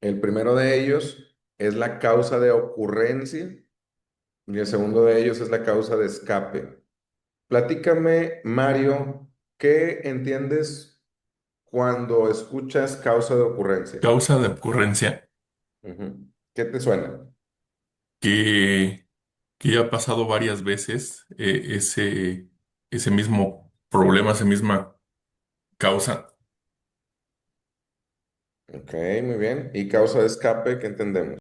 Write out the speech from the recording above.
El primero de ellos es la causa de ocurrencia y el segundo de ellos es la causa de escape. Platícame, Mario, ¿qué entiendes cuando escuchas causa de ocurrencia? Causa de ocurrencia Ujú. ¿Qué te suena? que, que ya ha pasado varias veces ese mismo problema, esa misma causa. Ok, muy bien. ¿Y causa de escape, qué entendemos?